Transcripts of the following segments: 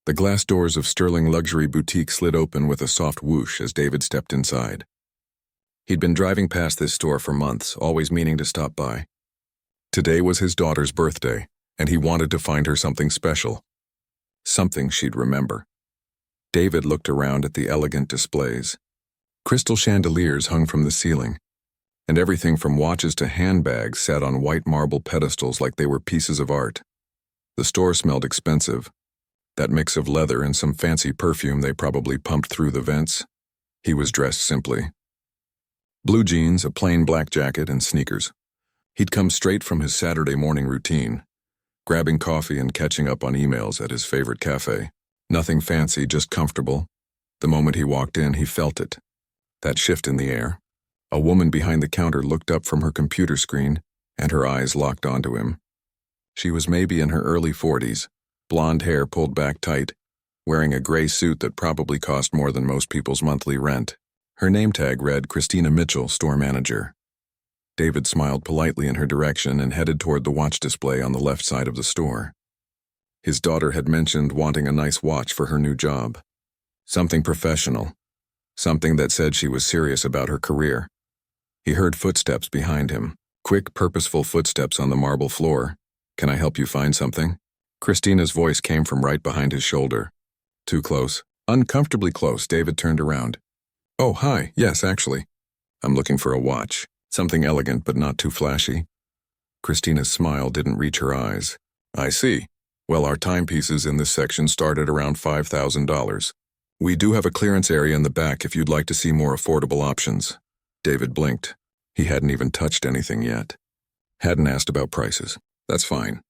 The glass doors of Sterling Luxury Boutique slid open with a soft whoosh as David stepped inside. He'd been driving past this store for months, always meaning to stop by. Today was his daughter's birthday, and he wanted to find her something special. Something she'd remember. David looked around at the elegant displays. Crystal chandeliers hung from the ceiling, and everything from watches to handbags sat on white marble pedestals like they were pieces of art. The store smelled expensive. That mix of leather and some fancy perfume they probably pumped through the vents. He was dressed simply. Blue jeans, a plain black jacket, and sneakers. He'd come straight from his Saturday morning routine, grabbing coffee and catching up on emails at his favorite cafe. Nothing fancy, just comfortable. The moment he walked in, he felt it. That shift in the air. A woman behind the counter looked up from her computer screen, and her eyes locked onto him. She was maybe in her early 40s, blonde hair pulled back tight, wearing a gray suit that probably cost more than most people's monthly rent. Her name tag read Christina Mitchell, store manager. David smiled politely in her direction and headed toward the watch display on the left side of the store. His daughter had mentioned wanting a nice watch for her new job. Something professional. Something that said she was serious about her career. He heard footsteps behind him, quick, purposeful footsteps on the marble floor. "Can I help you find something?" Christina's voice came from right behind his shoulder. Too close. Uncomfortably close. David turned around. "Oh, hi. Yes, actually. I'm looking for a watch. Something elegant but not too flashy." Christina's smile didn't reach her eyes. "I see. Well, our timepieces in this section start at around $5,000. We do have a clearance area in the back if you'd like to see more affordable options." David blinked. He hadn't even touched anything yet. Hadn't asked about prices. "That's fine.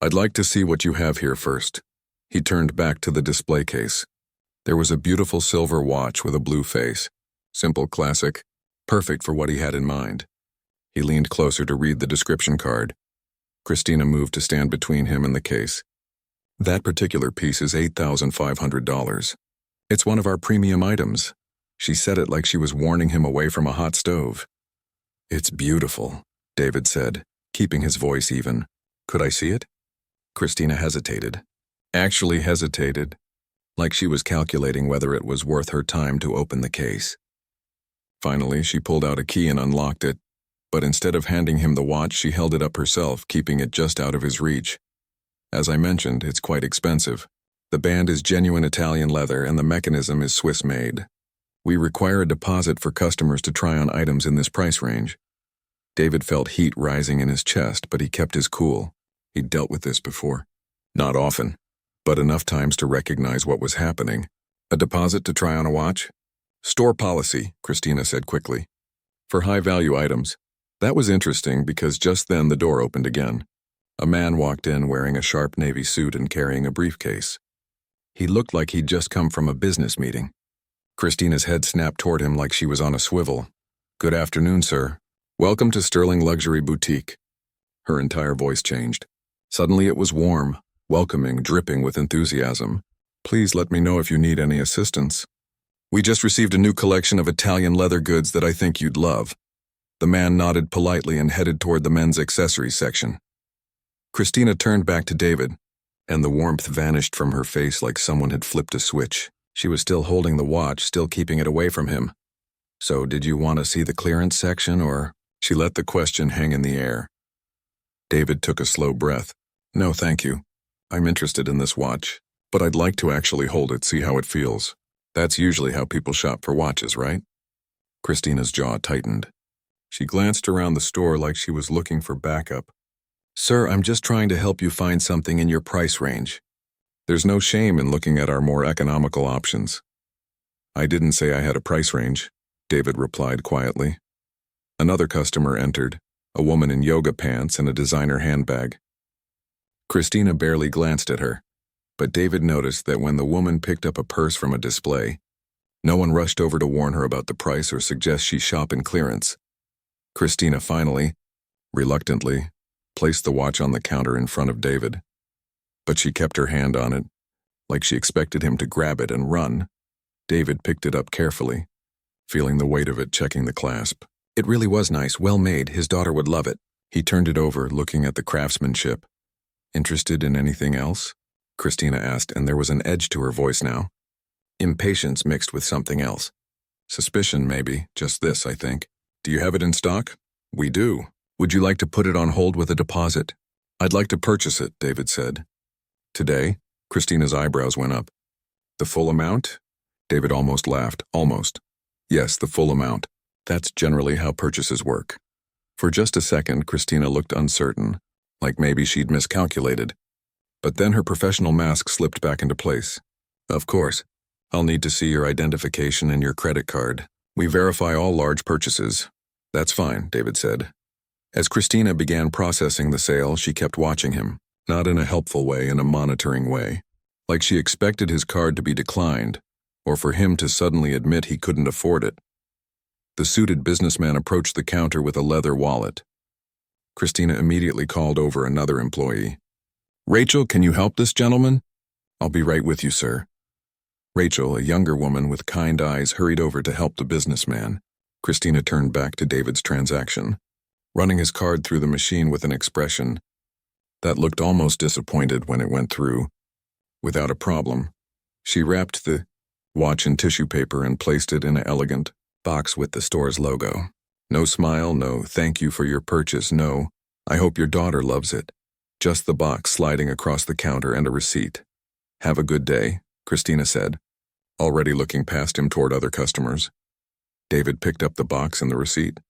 I'd like to see what you have here first." He turned back to the display case. There was a beautiful silver watch with a blue face. Simple, classic, perfect for what he had in mind. He leaned closer to read the description card. Christina moved to stand between him and the case. "That particular piece is $8,500. It's one of our premium items." She said it like she was warning him away from a hot stove. "It's beautiful," David said, keeping his voice even. "Could I see it?" Christina hesitated. Actually hesitated, like she was calculating whether it was worth her time to open the case. Finally, she pulled out a key and unlocked it, but instead of handing him the watch, she held it up herself, keeping it just out of his reach. "As I mentioned, it's quite expensive. The band is genuine Italian leather and the mechanism is Swiss-made. We require a deposit for customers to try on items in this price range." David felt heat rising in his chest, but he kept his cool. He'd dealt with this before. Not often, but enough times to recognize what was happening. "A deposit to try on a watch?" "Store policy," Christina said quickly. "For high-value items." That was interesting because just then the door opened again. A man walked in wearing a sharp navy suit and carrying a briefcase. He looked like he'd just come from a business meeting. Christina's head snapped toward him like she was on a swivel. "Good afternoon, sir. Welcome to Sterling Luxury Boutique." Her entire voice changed. Suddenly it was warm, welcoming, dripping with enthusiasm. "Please let me know if you need any assistance. We just received a new collection of Italian leather goods that I think you'd love." The man nodded politely and headed toward the men's accessories section. Christina turned back to David, and the warmth vanished from her face like someone had flipped a switch. She was still holding the watch, still keeping it away from him. "So did you want to see the clearance section, or?" She let the question hang in the air. David took a slow breath. "No, thank you. I'm interested in this watch, but I'd like to actually hold it, see how it feels. That's usually how people shop for watches, right?" Christina's jaw tightened. She glanced around the store like she was looking for backup. "Sir, I'm just trying to help you find something in your price range. There's no shame in looking at our more economical options." "I didn't say I had a price range," David replied quietly. Another customer entered, a woman in yoga pants and a designer handbag. Christina barely glanced at her, but David noticed that when the woman picked up a purse from a display, no one rushed over to warn her about the price or suggest she shop in clearance. Christina finally, reluctantly, placed the watch on the counter in front of David. But she kept her hand on it, like she expected him to grab it and run. David picked it up carefully, feeling the weight of it, checking the clasp. It really was nice, well made. His daughter would love it. He turned it over, looking at the craftsmanship. "Interested in anything else?" Christina asked, and there was an edge to her voice now. Impatience mixed with something else. Suspicion, maybe. Just this, I think. Do you have it in stock? We do. Would you like to put it on hold with a deposit? I'd like to purchase it, David said. Today? Christina's eyebrows went up. The full amount? David almost laughed. Almost. Yes, the full amount. That's generally how purchases work. For just a second, Christina looked uncertain, like maybe she'd miscalculated. But then her professional mask slipped back into place. Of course. I'll need to see your identification and your credit card. We verify all large purchases. That's fine, David said. As Christina began processing the sale, she kept watching him, not in a helpful way, in a monitoring way. Like she expected his card to be declined, or for him to suddenly admit he couldn't afford it. The suited businessman approached the counter with a leather wallet. Christina immediately called over another employee. Rachel, can you help this gentleman? I'll be right with you, sir. Rachel, a younger woman with kind eyes, hurried over to help the businessman. Christina turned back to David's transaction, running his card through the machine with an expression that looked almost disappointed when it went through. Without a problem, she wrapped the watch in tissue paper and placed it in an elegant box with the store's logo. No smile, no thank you for your purchase, no I hope your daughter loves it. Just the box sliding across the counter and a receipt. Have a good day, Christina said, already looking past him toward other customers. David picked up the box and the receipt.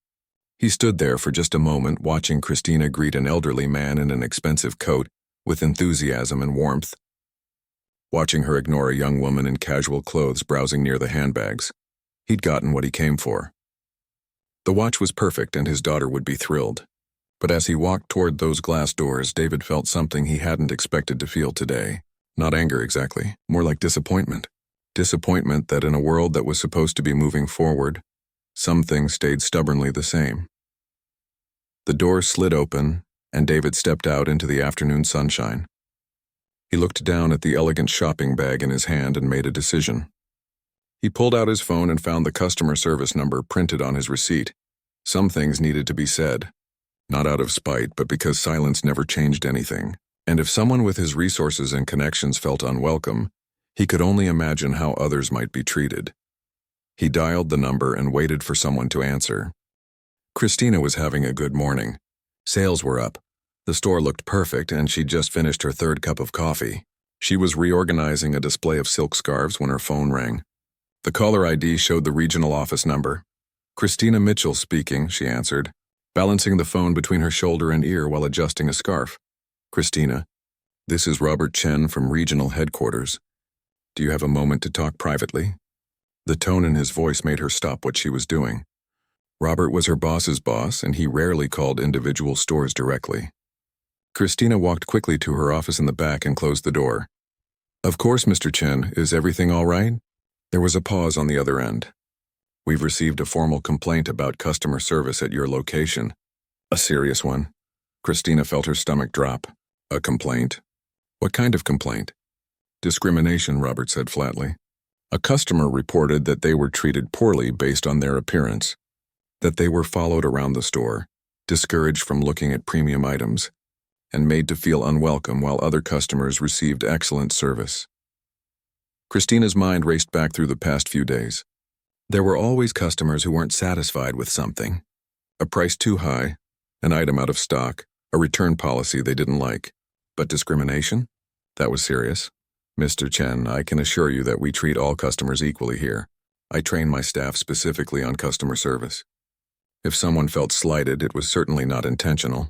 He stood there for just a moment, watching Christina greet an elderly man in an expensive coat with enthusiasm and warmth, watching her ignore a young woman in casual clothes browsing near the handbags. He'd gotten what he came for. The watch was perfect and his daughter would be thrilled. But as he walked toward those glass doors, David felt something he hadn't expected to feel today. Not anger exactly, more like disappointment. Disappointment that in a world that was supposed to be moving forward, some things stayed stubbornly the same. The door slid open, and David stepped out into the afternoon sunshine. He looked down at the elegant shopping bag in his hand and made a decision. He pulled out his phone and found the customer service number printed on his receipt. Some things needed to be said. Not out of spite, but because silence never changed anything. And if someone with his resources and connections felt unwelcome, he could only imagine how others might be treated. He dialed the number and waited for someone to answer. Christina was having a good morning. Sales were up. The store looked perfect, and she'd just finished her third cup of coffee. She was reorganizing a display of silk scarves when her phone rang. The caller ID showed the regional office number. Christina Mitchell speaking, she answered, balancing the phone between her shoulder and ear while adjusting a scarf. Christina, this is Robert Chen from regional headquarters. Do you have a moment to talk privately? The tone in his voice made her stop what she was doing. Robert was her boss's boss, and he rarely called individual stores directly. Christina walked quickly to her office in the back and closed the door. Of course, Mr. Chen, is everything all right? There was a pause on the other end. We've received a formal complaint about customer service at your location. A serious one. Christina felt her stomach drop. A complaint? What kind of complaint? Discrimination, Robert said flatly. A customer reported that they were treated poorly based on their appearance, that they were followed around the store, discouraged from looking at premium items, and made to feel unwelcome while other customers received excellent service. Christina's mind raced back through the past few days. There were always customers who weren't satisfied with something. A price too high, an item out of stock, a return policy they didn't like. But discrimination? That was serious. Mr. Chen, I can assure you that we treat all customers equally here. I train my staff specifically on customer service. If someone felt slighted, it was certainly not intentional.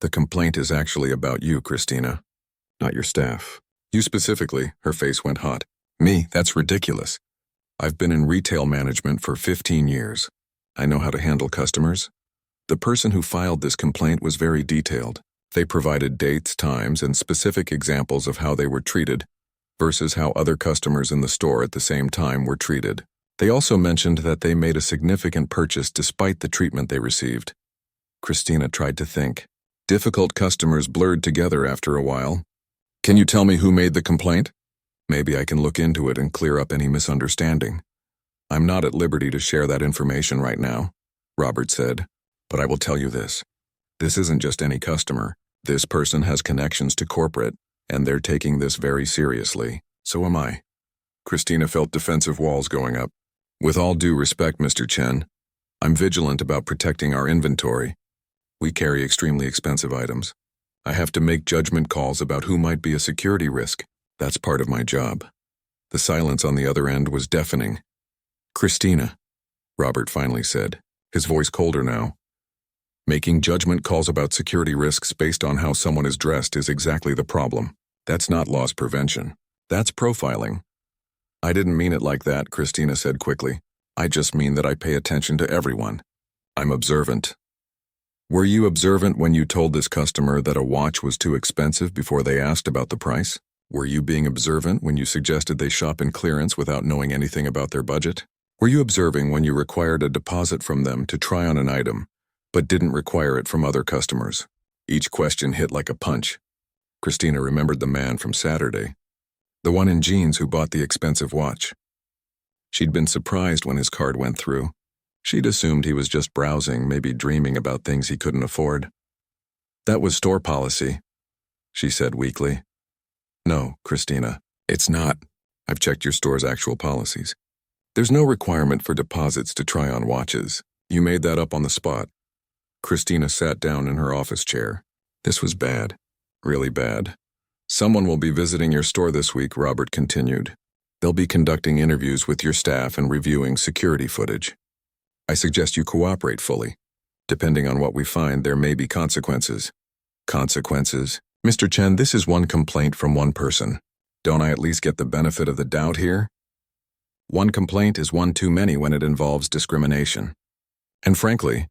The complaint is actually about you, Christina, not your staff. You specifically, her face went hot. Me? That's ridiculous. I've been in retail management for 15 years. I know how to handle customers. The person who filed this complaint was very detailed. They provided dates, times, and specific examples of how they were treated versus how other customers in the store at the same time were treated. They also mentioned that they made a significant purchase despite the treatment they received. Christina tried to think. Difficult customers blurred together after a while. Can you tell me who made the complaint? Maybe I can look into it and clear up any misunderstanding. I'm not at liberty to share that information right now, Robert said, but I will tell you this. This isn't just any customer. This person has connections to corporate. and they're taking this very seriously. So am I. Christina felt defensive walls going up. With all due respect, Mr. Chen, I'm vigilant about protecting our inventory. We carry extremely expensive items. I have to make judgment calls about who might be a security risk. That's part of my job. The silence on the other end was deafening. Christina, Robert finally said, his voice colder now. Making judgment calls about security risks based on how someone is dressed is exactly the problem. That's not loss prevention. That's profiling. I didn't mean it like that, Christina said quickly. I just mean that I pay attention to everyone. I'm observant. Were you observant when you told this customer that a watch was too expensive before they asked about the price? Were you being observant when you suggested they shop in clearance without knowing anything about their budget? Were you observing when you required a deposit from them to try on an item, but didn't require it from other customers? Each question hit like a punch. Christina remembered the man from Saturday, the one in jeans who bought the expensive watch. She'd been surprised when his card went through. She'd assumed he was just browsing, maybe dreaming about things he couldn't afford. That was store policy, she said weakly. No, Christina, it's not. I've checked your store's actual policies. There's no requirement for deposits to try on watches. You made that up on the spot. Christina sat down in her office chair. This was bad. Really bad. Someone will be visiting your store this week, Robert continued. They'll be conducting interviews with your staff and reviewing security footage. I suggest you cooperate fully. Depending on what we find, there may be consequences. Consequences? Mr. Chen, this is one complaint from one person. Don't I at least get the benefit of the doubt here? One complaint is one too many when it involves discrimination. And frankly,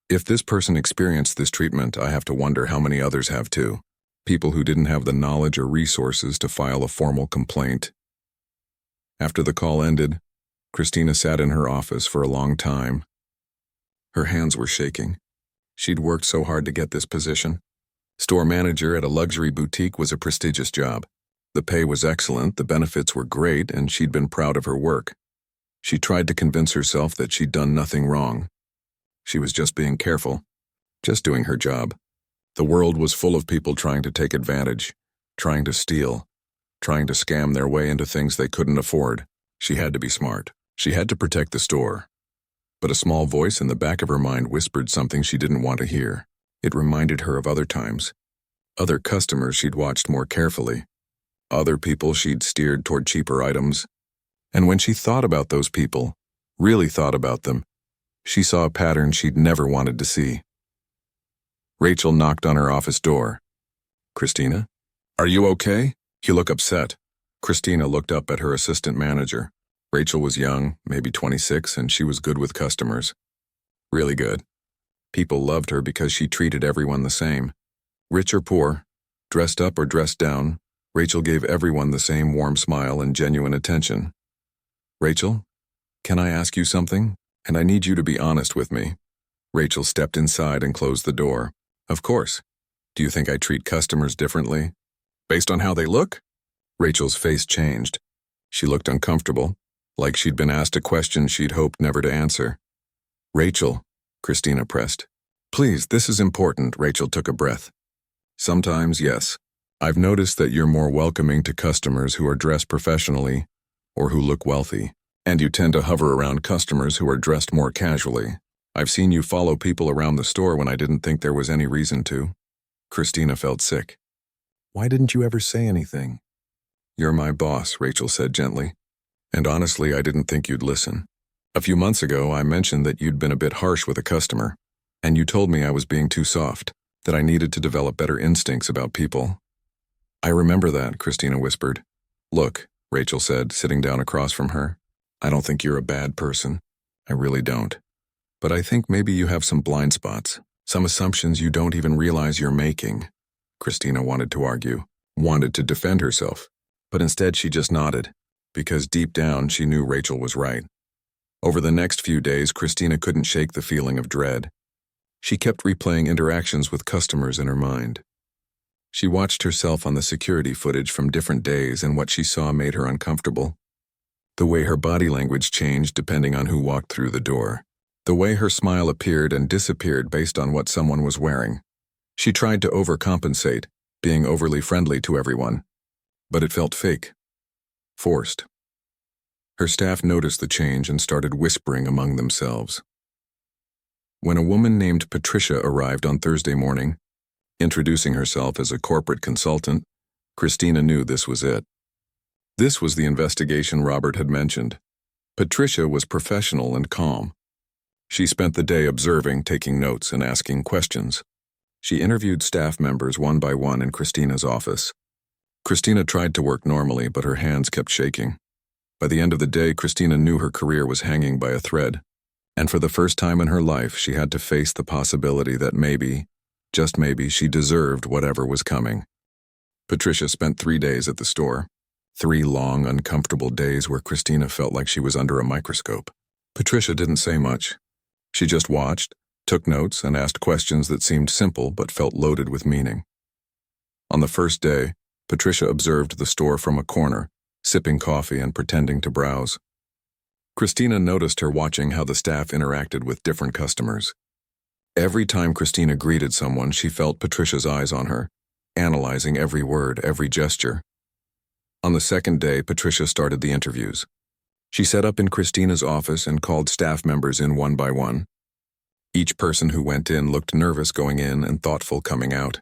if this person experienced this treatment, I have to wonder how many others have too. People who didn't have the knowledge or resources to file a formal complaint. After the call ended, Christina sat in her office for a long time. Her hands were shaking. She'd worked so hard to get this position. Store manager at a luxury boutique was a prestigious job. The pay was excellent, the benefits were great, and she'd been proud of her work. She tried to convince herself that she'd done nothing wrong. She was just being careful, just doing her job. The world was full of people trying to take advantage, trying to steal, trying to scam their way into things they couldn't afford. She had to be smart. She had to protect the store. But a small voice in the back of her mind whispered something she didn't want to hear. It reminded her of other times. Other customers she'd watched more carefully. Other people she'd steered toward cheaper items. And when she thought about those people, really thought about them, she saw a pattern she'd never wanted to see. Rachel knocked on her office door. Christina? Are you okay? You look upset. Christina looked up at her assistant manager. Rachel was young, maybe 26, and she was good with customers. Really good. People loved her because she treated everyone the same. Rich or poor, dressed up or dressed down, Rachel gave everyone the same warm smile and genuine attention. Rachel, can I ask you something? And I need you to be honest with me. Rachel stepped inside and closed the door. Of course. Do you think I treat customers differently? Based on how they look? Rachel's face changed. She looked uncomfortable, like she'd been asked a question she'd hoped never to answer. Rachel, Christina pressed. Please, this is important, Rachel took a breath. Sometimes, yes. I've noticed that you're more welcoming to customers who are dressed professionally or who look wealthy, and you tend to hover around customers who are dressed more casually. I've seen you follow people around the store when I didn't think there was any reason to. Christina felt sick. Why didn't you ever say anything? You're my boss, Rachel said gently. And honestly, I didn't think you'd listen. A few months ago, I mentioned that you'd been a bit harsh with a customer, and you told me I was being too soft, that I needed to develop better instincts about people. I remember that, Christina whispered. Look, Rachel said, sitting down across from her. I don't think you're a bad person. I really don't. But I think maybe you have some blind spots, some assumptions you don't even realize you're making. Christina wanted to argue, wanted to defend herself, but instead she just nodded, because deep down she knew Rachel was right. Over the next few days, Christina couldn't shake the feeling of dread. She kept replaying interactions with customers in her mind. She watched herself on the security footage from different days, and what she saw made her uncomfortable. The way her body language changed depending on who walked through the door. The way her smile appeared and disappeared based on what someone was wearing. She tried to overcompensate, being overly friendly to everyone. But it felt fake. Forced. Her staff noticed the change and started whispering among themselves. When a woman named Patricia arrived on Thursday morning, introducing herself as a corporate consultant, Christina knew this was it. This was the investigation Robert had mentioned. Patricia was professional and calm. She spent the day observing, taking notes, and asking questions. She interviewed staff members one by one in Christina's office. Christina tried to work normally, but her hands kept shaking. By the end of the day, Christina knew her career was hanging by a thread, and for the first time in her life, she had to face the possibility that maybe, just maybe, she deserved whatever was coming. Patricia spent 3 days at the store. 3 long, uncomfortable days where Christina felt like she was under a microscope. Patricia didn't say much. She just watched, took notes, and asked questions that seemed simple but felt loaded with meaning. On the first day, Patricia observed the store from a corner, sipping coffee and pretending to browse. Christina noticed her watching how the staff interacted with different customers. Every time Christina greeted someone, she felt Patricia's eyes on her, analyzing every word, every gesture. On the second day, Patricia started the interviews. She set up in Christina's office and called staff members in one by one. Each person who went in looked nervous going in and thoughtful coming out.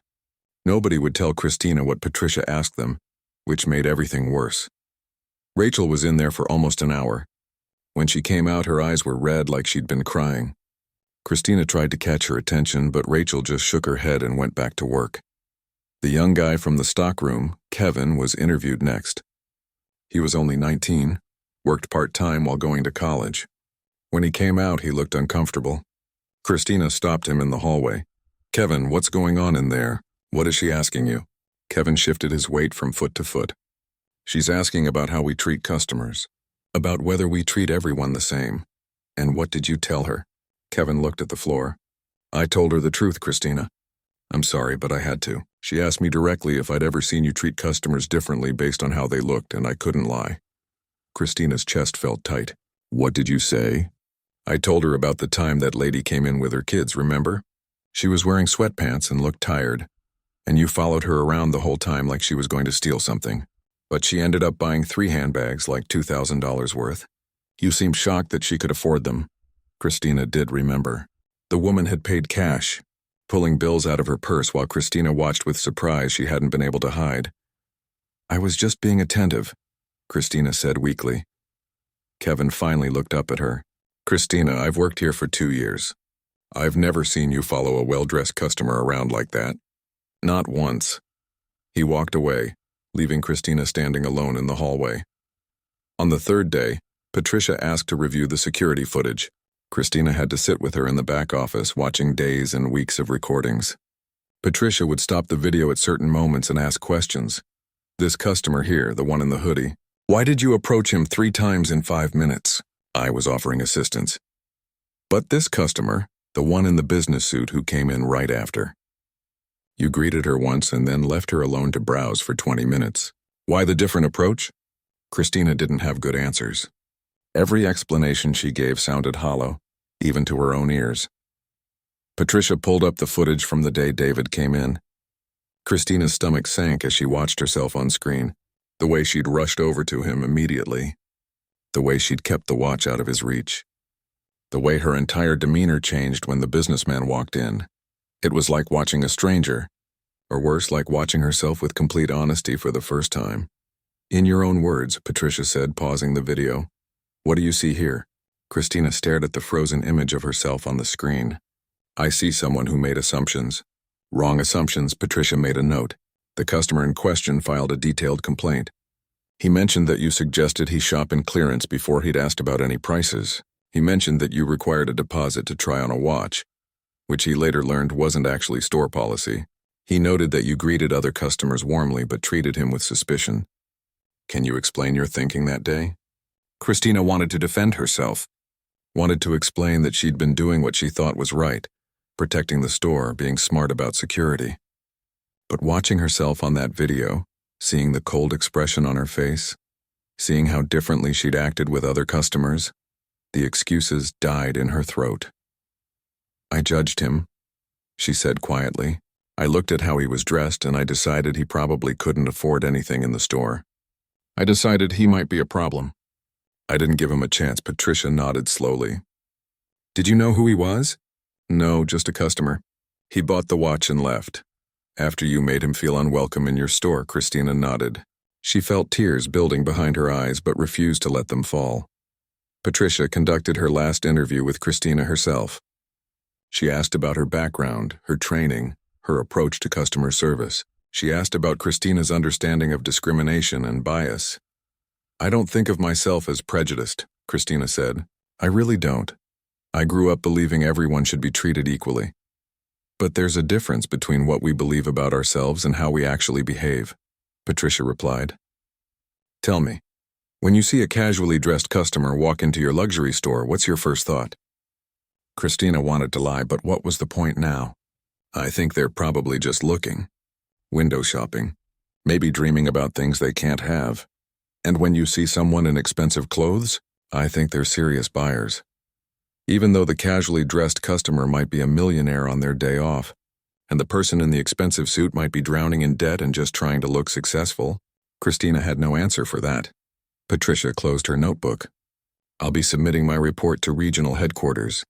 Nobody would tell Christina what Patricia asked them, which made everything worse. Rachel was in there for almost an hour. When she came out, her eyes were red like she'd been crying. Christina tried to catch her attention, but Rachel just shook her head and went back to work. The young guy from the stockroom, Kevin, was interviewed next. He was only 19, worked part-time while going to college. When he came out, he looked uncomfortable. Christina stopped him in the hallway. "Kevin, what's going on in there? What is she asking you?" Kevin shifted his weight from foot to foot. "She's asking about how we treat customers, about whether we treat everyone the same. And what did you tell her?" Kevin looked at the floor. "I told her the truth, Christina. I'm sorry, but I had to. She asked me directly if I'd ever seen you treat customers differently based on how they looked, and I couldn't lie." Christina's chest felt tight. "What did you say?" "I told her about the time that lady came in with her kids, remember? She was wearing sweatpants and looked tired, and you followed her around the whole time like she was going to steal something. But she ended up buying 3 handbags, like $2,000 worth. You seemed shocked that she could afford them." Christina did remember. The woman had paid cash, pulling bills out of her purse while Christina watched with surprise she hadn't been able to hide. "I was just being attentive," Christina said weakly. Kevin finally looked up at her. "Christina, I've worked here for 2 years. I've never seen you follow a well-dressed customer around like that. Not once." He walked away, leaving Christina standing alone in the hallway. On the third day, Patricia asked to review the security footage. Christina had to sit with her in the back office, watching days and weeks of recordings. Patricia would stop the video at certain moments and ask questions. "This customer here, the one in the hoodie, why did you approach him 3 times in 5 minutes? I was offering assistance. But this customer, the one in the business suit who came in right after. You greeted her once and then left her alone to browse for 20 minutes. Why the different approach?" Christina didn't have good answers. Every explanation she gave sounded hollow, even to her own ears. Patricia pulled up the footage from the day David came in. Christina's stomach sank as she watched herself on screen, the way she'd rushed over to him immediately, the way she'd kept the watch out of his reach, the way her entire demeanor changed when the businessman walked in. It was like watching a stranger, or worse, like watching herself with complete honesty for the first time. "In your own words," Patricia said, pausing the video. "What do you see here?" Christina stared at the frozen image of herself on the screen. "I see someone who made assumptions." "Wrong assumptions," Patricia made a note. The customer in question filed a detailed complaint. "He mentioned that you suggested he shop in clearance before he'd asked about any prices. He mentioned that you required a deposit to try on a watch, which he later learned wasn't actually store policy. He noted that you greeted other customers warmly but treated him with suspicion. Can you explain your thinking that day?" Christina wanted to defend herself, wanted to explain that she'd been doing what she thought was right, protecting the store, being smart about security. But watching herself on that video, seeing the cold expression on her face, seeing how differently she'd acted with other customers, the excuses died in her throat. "I judged him," she said quietly. I looked at how he was dressed and I decided he probably couldn't afford anything in the store. I decided he might be a problem. I didn't give him a chance. Patricia nodded slowly. Did you know who he was? No, just a customer. He bought the watch and left. After you made him feel unwelcome in your store, Christina nodded. She felt tears building behind her eyes but refused to let them fall. Patricia conducted her last interview with Christina herself. She asked about her background, her training, her approach to customer service. She asked about Christina's understanding of discrimination and bias. I don't think of myself as prejudiced, Christina said. I really don't. I grew up believing everyone should be treated equally. But there's a difference between what we believe about ourselves and how we actually behave, Patricia replied. Tell me, when you see a casually dressed customer walk into your luxury store, what's your first thought? Christina wanted to lie, but what was the point now? I think they're probably just looking. Window shopping. Maybe dreaming about things they can't have. And when you see someone in expensive clothes, I think they're serious buyers. Even though the casually dressed customer might be a millionaire on their day off, and the person in the expensive suit might be drowning in debt and just trying to look successful, Christina had no answer for that. Patricia closed her notebook. I'll be submitting my report to regional headquarters.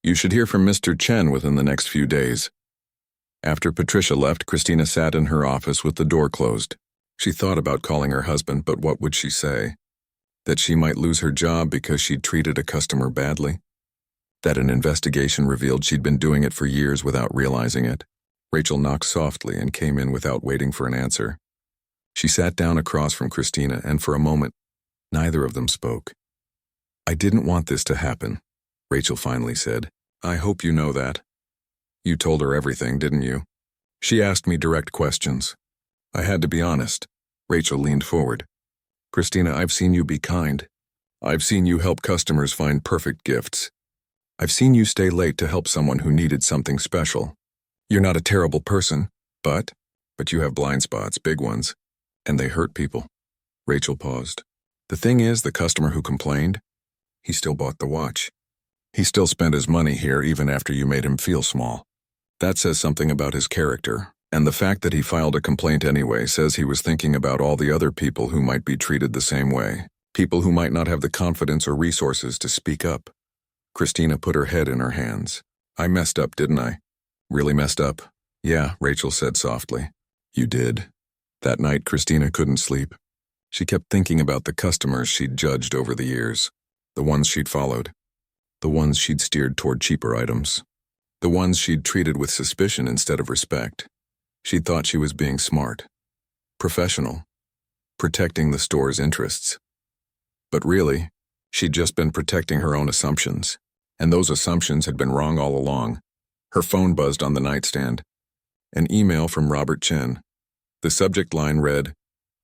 You should hear from Mr. Chen within the next few days. After Patricia left, Christina sat in her office with the door closed. She thought about calling her husband, but what would she say? That she might lose her job because she'd treated a customer badly? That an investigation revealed she'd been doing it for years without realizing it? Rachel knocked softly and came in without waiting for an answer. She sat down across from Christina, and for a moment, neither of them spoke. I didn't want this to happen, Rachel finally said. I hope you know that. You told her everything, didn't you? She asked me direct questions. I had to be honest. Rachel leaned forward. Christina, I've seen you be kind. I've seen you help customers find perfect gifts. I've seen you stay late to help someone who needed something special. You're not a terrible person, but you have blind spots, big ones, and they hurt people. Rachel paused. The thing is, the customer who complained, he still bought the watch. He still spent his money here even after you made him feel small. That says something about his character, and the fact that he filed a complaint anyway says he was thinking about all the other people who might be treated the same way, people who might not have the confidence or resources to speak up. Christina put her head in her hands. I messed up, didn't I? Really messed up? Yeah, Rachel said softly. You did. That night, Christina couldn't sleep. She kept thinking about the customers she'd judged over the years, the ones she'd followed, the ones she'd steered toward cheaper items, the ones she'd treated with suspicion instead of respect. She'd thought she was being smart, professional, protecting the store's interests. But really, she'd just been protecting her own assumptions, and those assumptions had been wrong all along. Her phone buzzed on the nightstand. An email from Robert Chen. The subject line read,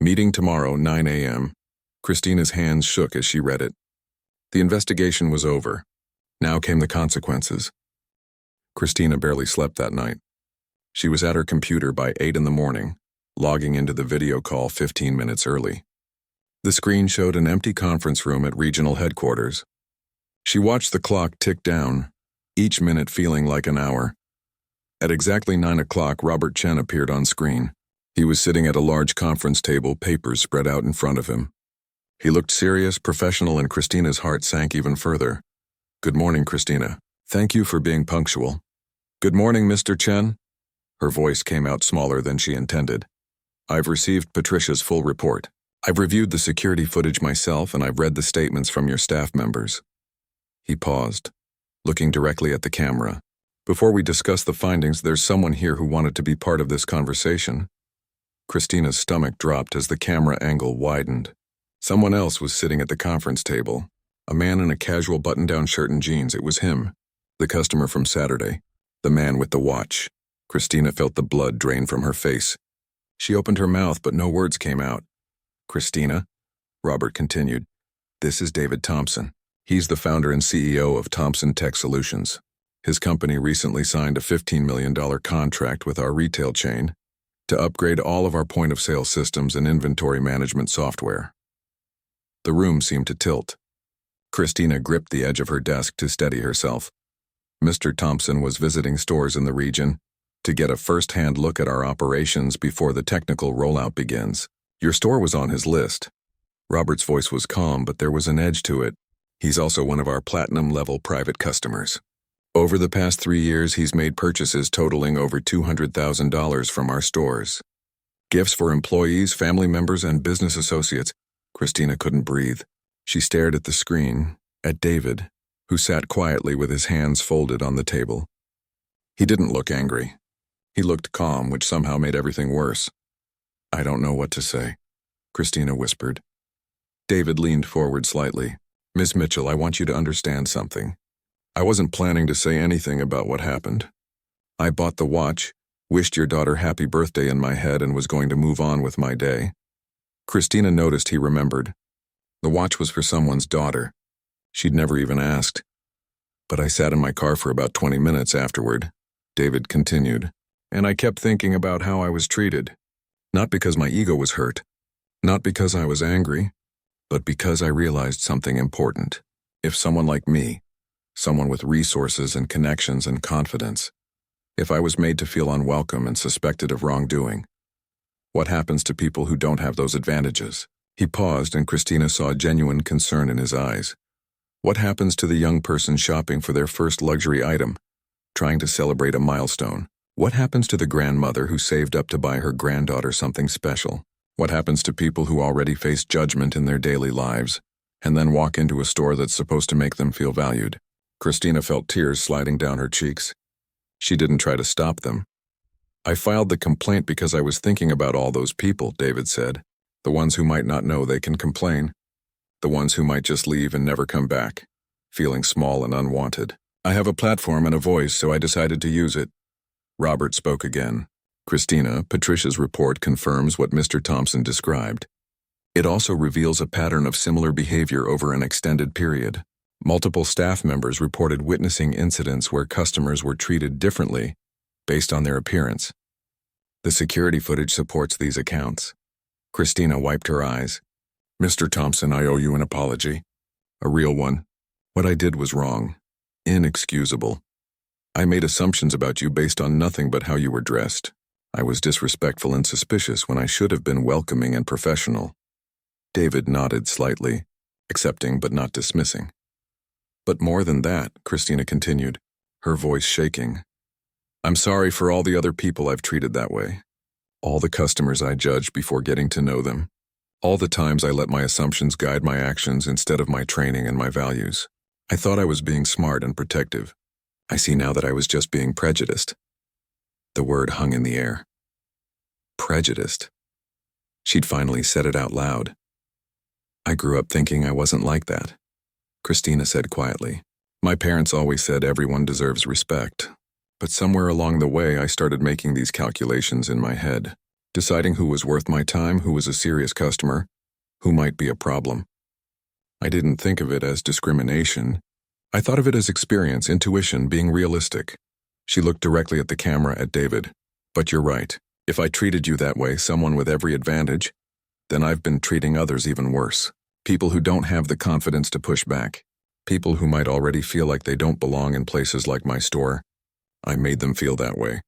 Meeting tomorrow, 9 a.m. Christina's hands shook as she read it. The investigation was over. Now came the consequences. Christina barely slept that night. She was at her computer by 8 in the morning, logging into the video call 15 minutes early. The screen showed an empty conference room at regional headquarters. She watched the clock tick down, each minute feeling like an hour. At exactly 9 o'clock, Robert Chen appeared on screen. He was sitting at a large conference table, papers spread out in front of him. He looked serious, professional, and Christina's heart sank even further. Good morning, Christina. Thank you for being punctual. Good morning, Mr. Chen. Her voice came out smaller than she intended. I've received Patricia's full report. I've reviewed the security footage myself, and I've read the statements from your staff members. He paused, looking directly at the camera. Before we discuss the findings, there's someone here who wanted to be part of this conversation. Christina's stomach dropped as the camera angle widened. Someone else was sitting at the conference table. A man in a casual button-down shirt and jeans. It was him, the customer from Saturday, the man with the watch. Christina felt the blood drain from her face. She opened her mouth, but no words came out. Christina, Robert continued, this is David Thompson. He's the founder and CEO of Thompson Tech Solutions. His company recently signed a $15 million contract with our retail chain to upgrade all of our point-of-sale systems and inventory management software. The room seemed to tilt. Christina gripped the edge of her desk to steady herself. Mr. Thompson was visiting stores in the region. to get a first-hand look at our operations before the technical rollout begins. Your store was on his list. Robert's voice was calm, but there was an edge to it. He's also one of our platinum-level private customers. Over the past 3 years, he's made purchases totaling over $200,000 from our stores. Gifts for employees, family members, and business associates. Christina couldn't breathe. She stared at the screen, at David, who sat quietly with his hands folded on the table. He didn't look angry. He looked calm, which somehow made everything worse. "I don't know what to say," Christina whispered. David leaned forward slightly. "Miss Mitchell, I want you to understand something. I wasn't planning to say anything about what happened. I bought the watch, wished your daughter happy birthday in my head, and was going to move on with my day." Christina noticed he remembered. The watch was for someone's daughter. She'd never even asked. "But I sat in my car for about 20 minutes afterward," David continued, "and I kept thinking about how I was treated. Not because my ego was hurt, not because I was angry, but because I realized something important. If someone like me, someone with resources and connections and confidence, if I was made to feel unwelcome and suspected of wrongdoing, what happens to people who don't have those advantages?" He paused, and Christina saw genuine concern in his eyes. What happens to the young person shopping for their first luxury item, trying to celebrate a milestone? What happens to the grandmother who saved up to buy her granddaughter something special? What happens to people who already face judgment in their daily lives, and then walk into a store that's supposed to make them feel valued? Christina felt tears sliding down her cheeks. She didn't try to stop them. "I filed the complaint because I was thinking about all those people," David said. "The ones who might not know they can complain. The ones who might just leave and never come back, feeling small and unwanted. I have a platform and a voice, so I decided to use it." Robert spoke again. "Christina, Patricia's report confirms what Mr. Thompson described. It also reveals a pattern of similar behavior over an extended period. Multiple staff members reported witnessing incidents where customers were treated differently based on their appearance. The security footage supports these accounts." Christina wiped her eyes. "Mr. Thompson, I owe you an apology. A real one. What I did was wrong. Inexcusable. I made assumptions about you based on nothing but how you were dressed. I was disrespectful and suspicious when I should have been welcoming and professional." David nodded slightly, accepting but not dismissing. "But more than that," Christina continued, her voice shaking. "I'm sorry for all the other people I've treated that way. All the customers I judged before getting to know them. All the times I let my assumptions guide my actions instead of my training and my values. I thought I was being smart and protective. I see now that I was just being prejudiced." The word hung in the air. Prejudiced. She'd finally said it out loud. "I grew up thinking I wasn't like that," Christina said quietly. "My parents always said everyone deserves respect. But somewhere along the way, I started making these calculations in my head, deciding who was worth my time, who was a serious customer, who might be a problem. I didn't think of it as discrimination. I thought of it as experience, intuition, being realistic." She looked directly at the camera at David. "But you're right. If I treated you that way, someone with every advantage, then I've been treating others even worse. People who don't have the confidence to push back. People who might already feel like they don't belong in places like my store. I made them feel that way.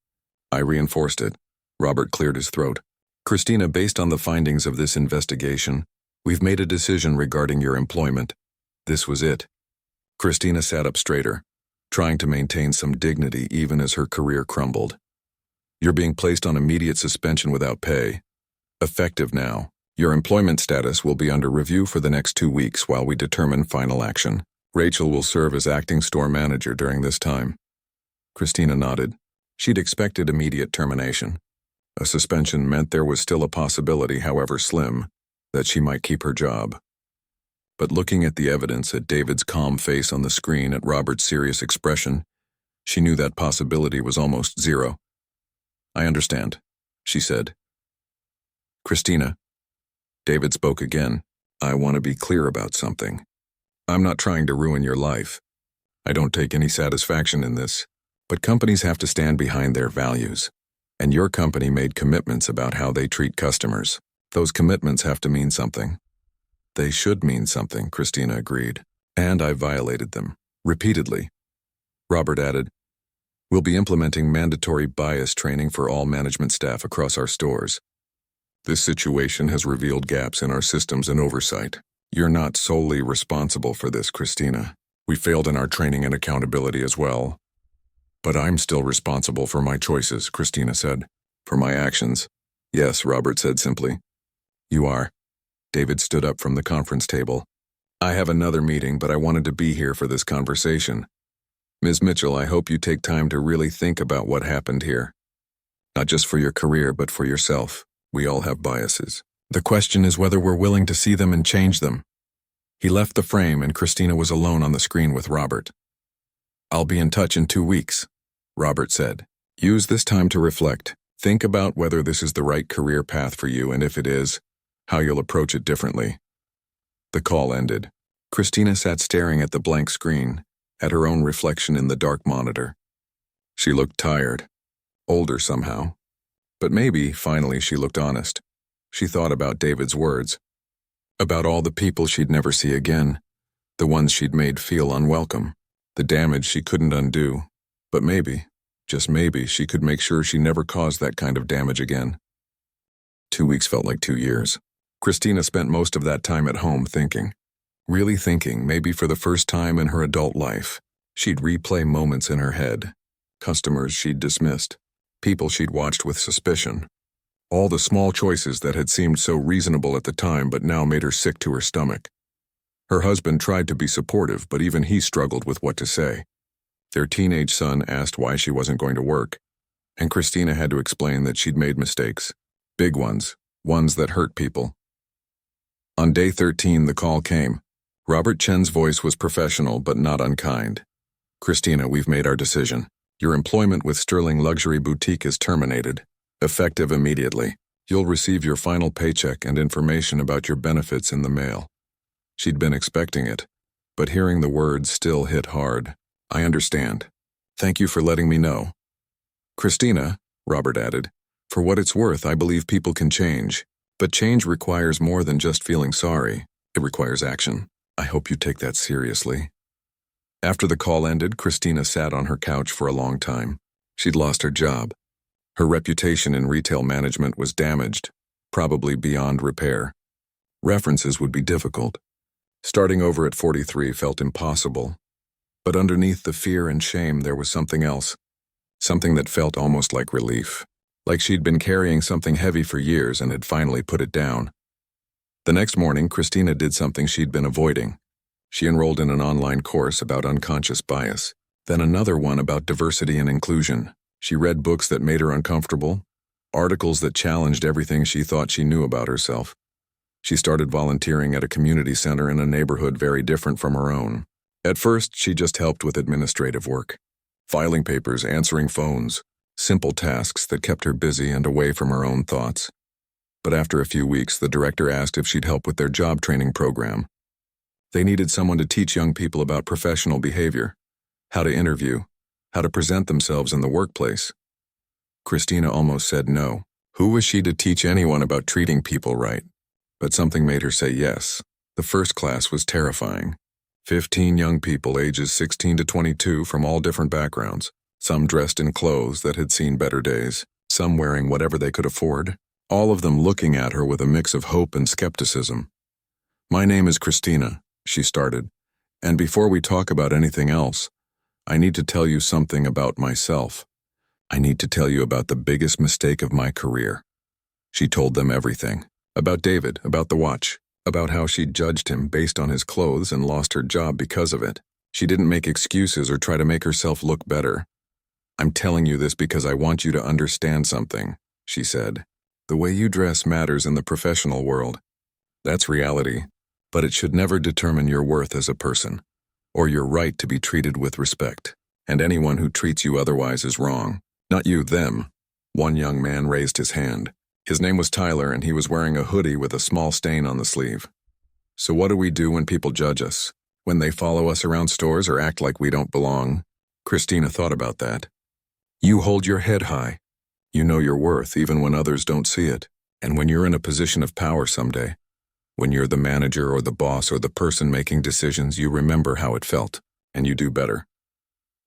I reinforced it." Robert cleared his throat. "Christina, based on the findings of this investigation, we've made a decision regarding your employment." This was it. Christina sat up straighter, trying to maintain some dignity even as her career crumbled. "You're being placed on immediate suspension without pay. Effective now. Your employment status will be under review for the next 2 weeks while we determine final action. Rachel will serve as acting store manager during this time." Christina nodded. She'd expected immediate termination. A suspension meant there was still a possibility, however slim, that she might keep her job. But looking at the evidence, at David's calm face on the screen, at Robert's serious expression, she knew that possibility was almost zero. "I understand," she said. "Christina," David spoke again, "I want to be clear about something. I'm not trying to ruin your life. I don't take any satisfaction in this. But companies have to stand behind their values. And your company made commitments about how they treat customers. Those commitments have to mean something." "They should mean something," Christina agreed. "And I violated them. Repeatedly." Robert added, We'll be implementing mandatory bias training for all management staff across our stores. This situation has revealed gaps in our systems and oversight. You're not solely responsible for this, Christina. We failed in our training and accountability as well. But I'm still responsible for my choices, Christina said. For my actions. Yes, Robert said simply. You are. David stood up from the conference table. I have another meeting, but I wanted to be here for this conversation. Ms. Mitchell, I hope you take time to really think about what happened here. Not just for your career, but for yourself. We all have biases. The question is whether we're willing to see them and change them. He left the frame and Christina was alone on the screen with Robert. I'll be in touch in 2 weeks, Robert said. Use this time to reflect. Think about whether this is the right career path for you, and if it is, how you'll approach it differently. The call ended. Christina sat staring at the blank screen, at her own reflection in the dark monitor. She looked tired, older somehow. But maybe, finally, she looked honest. She thought about David's words, about all the people she'd never see again, the ones she'd made feel unwelcome, the damage she couldn't undo. But maybe, just maybe, she could make sure she never caused that kind of damage again. 2 weeks felt like 2 years. Christina spent most of that time at home thinking. Really thinking, maybe for the first time in her adult life. She'd replay moments in her head. Customers she'd dismissed. People she'd watched with suspicion. All the small choices that had seemed so reasonable at the time but now made her sick to her stomach. Her husband tried to be supportive, but even he struggled with what to say. Their teenage son asked why she wasn't going to work, and Christina had to explain that she'd made mistakes. Big ones, ones that hurt people. On day 13, the call came. Robert Chen's voice was professional but not unkind. Christina, we've made our decision. Your employment with Sterling Luxury Boutique is terminated. Effective immediately. You'll receive your final paycheck and information about your benefits in the mail. She'd been expecting it, but hearing the words still hit hard. I understand. Thank you for letting me know. Christina, Robert added, for what it's worth, I believe people can change. But change requires more than just feeling sorry. It requires action. I hope you take that seriously. After the call ended, Christina sat on her couch for a long time. She'd lost her job. Her reputation in retail management was damaged, probably beyond repair. References would be difficult. Starting over at 43 felt impossible. But underneath the fear and shame, there was something else. Something that felt almost like relief. Like she'd been carrying something heavy for years and had finally put it down. The next morning, Christina did something she'd been avoiding. She enrolled in an online course about unconscious bias, then another one about diversity and inclusion. She read books that made her uncomfortable, articles that challenged everything she thought she knew about herself. She started volunteering at a community center in a neighborhood very different from her own. At first, she just helped with administrative work, filing papers, answering phones, simple tasks that kept her busy and away from her own thoughts. But after a few weeks, the director asked if she'd help with their job training program. They needed someone to teach young people about professional behavior, how to interview, how to present themselves in the workplace. Christina almost said no. Who was she to teach anyone about treating people right? But something made her say yes. The first class was terrifying. 15 young people ages 16 to 22 from all different backgrounds, some dressed in clothes that had seen better days, some wearing whatever they could afford, all of them looking at her with a mix of hope and skepticism. My name is Christina, she started, and before we talk about anything else, I need to tell you something about myself. I need to tell you about the biggest mistake of my career. She told them everything. About David, about the watch, about how she'd judged him based on his clothes and lost her job because of it. She didn't make excuses or try to make herself look better. I'm telling you this because I want you to understand something, she said. The way you dress matters in the professional world. That's reality, but it should never determine your worth as a person, or your right to be treated with respect. And anyone who treats you otherwise is wrong. Not you, them. One young man raised his hand. His name was Tyler, and he was wearing a hoodie with a small stain on the sleeve. So what do we do when people judge us? When they follow us around stores or act like we don't belong? Christina thought about that. You hold your head high. You know your worth even when others don't see it. And when you're in a position of power someday, when you're the manager or the boss or the person making decisions, you remember how it felt, and you do better.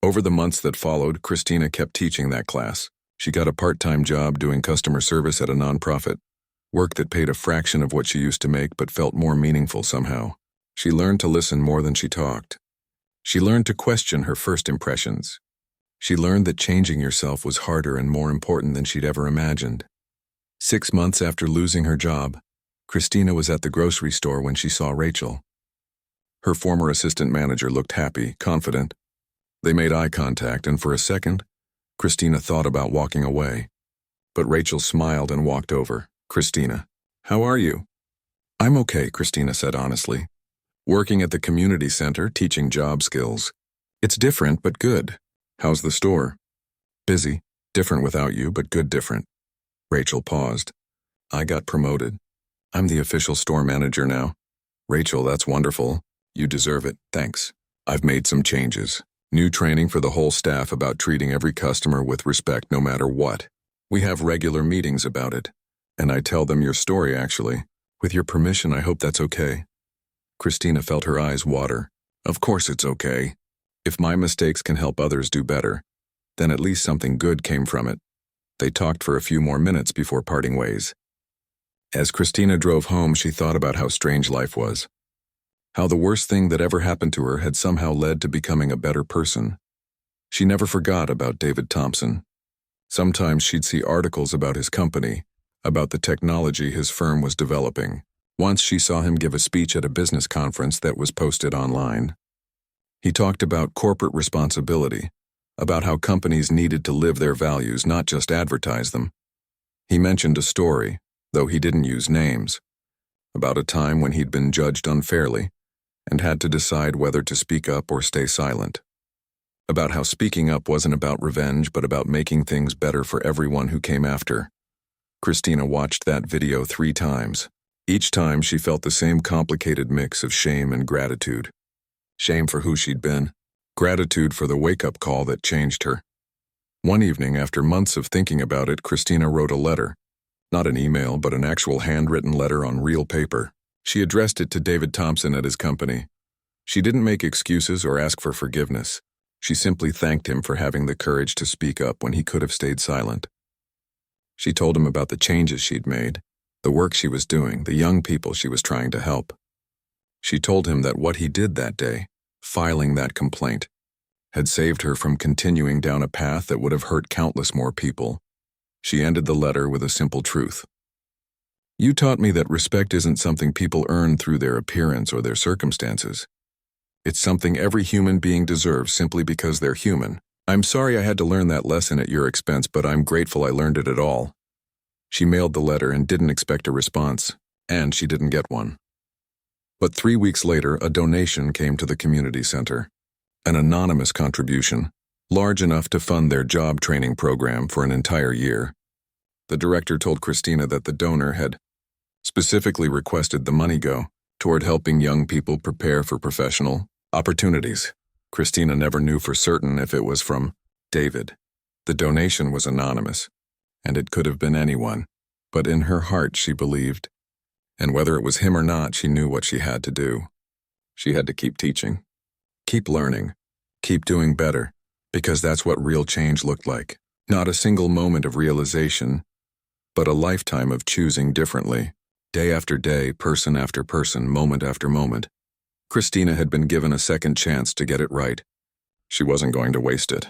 Over the months that followed, Christina kept teaching that class. She got a part-time job doing customer service at a nonprofit, work that paid a fraction of what she used to make but felt more meaningful somehow. She learned to listen more than she talked. She learned to question her first impressions. She learned that changing yourself was harder and more important than she'd ever imagined. 6 months after losing her job, Christina was at the grocery store when she saw Rachel. Her former assistant manager looked happy, confident. They made eye contact, and for a second, Christina thought about walking away. But Rachel smiled and walked over. "Christina, how are you?" "I'm okay," Christina said honestly. "Working at the community center, teaching job skills. It's different, but good. How's the store?" "Busy. Different without you, but good different." Rachel paused. "I got promoted. I'm the official store manager now." "Rachel, that's wonderful. You deserve it, thanks. I've made some changes. New training for the whole staff about treating every customer with respect no matter what. We have regular meetings about it. And I tell them your story, actually. With your permission, I hope that's okay." Christina felt her eyes water. "Of course it's okay. If my mistakes can help others do better, then at least something good came from it." They talked for a few more minutes before parting ways. As Christina drove home, she thought about how strange life was. How the worst thing that ever happened to her had somehow led to becoming a better person. She never forgot about David Thompson. Sometimes she'd see articles about his company, about the technology his firm was developing. Once she saw him give a speech at a business conference that was posted online. He talked about corporate responsibility, about how companies needed to live their values, not just advertise them. He mentioned a story, though he didn't use names, about a time when he'd been judged unfairly and had to decide whether to speak up or stay silent. About how speaking up wasn't about revenge, but about making things better for everyone who came after. Christina watched that video 3 times. Each time she felt the same complicated mix of shame and gratitude. Shame for who she'd been. Gratitude for the wake-up call that changed her. One evening, after months of thinking about it, Christina wrote a letter. Not an email, but an actual handwritten letter on real paper. She addressed it to David Thompson at his company. She didn't make excuses or ask for forgiveness. She simply thanked him for having the courage to speak up when he could have stayed silent. She told him about the changes she'd made, the work she was doing, the young people she was trying to help. She told him that what he did that day, filing that complaint, had saved her from continuing down a path that would have hurt countless more people. She ended the letter with a simple truth. "You taught me that respect isn't something people earn through their appearance or their circumstances. It's something every human being deserves simply because they're human. I'm sorry I had to learn that lesson at your expense, but I'm grateful I learned it at all." She mailed the letter and didn't expect a response, and she didn't get one. But 3 weeks later, a donation came to the community center. An anonymous contribution, large enough to fund their job training program for an entire year. The director told Christina that the donor had specifically requested the money go toward helping young people prepare for professional opportunities. Christina never knew for certain if it was from David. The donation was anonymous, and it could have been anyone, but in her heart she believed. And whether it was him or not, she knew what she had to do. She had to keep teaching, keep learning, keep doing better, because that's what real change looked like. Not a single moment of realization, but a lifetime of choosing differently. Day after day, person after person, moment after moment. Christina had been given a second chance to get it right. She wasn't going to waste it.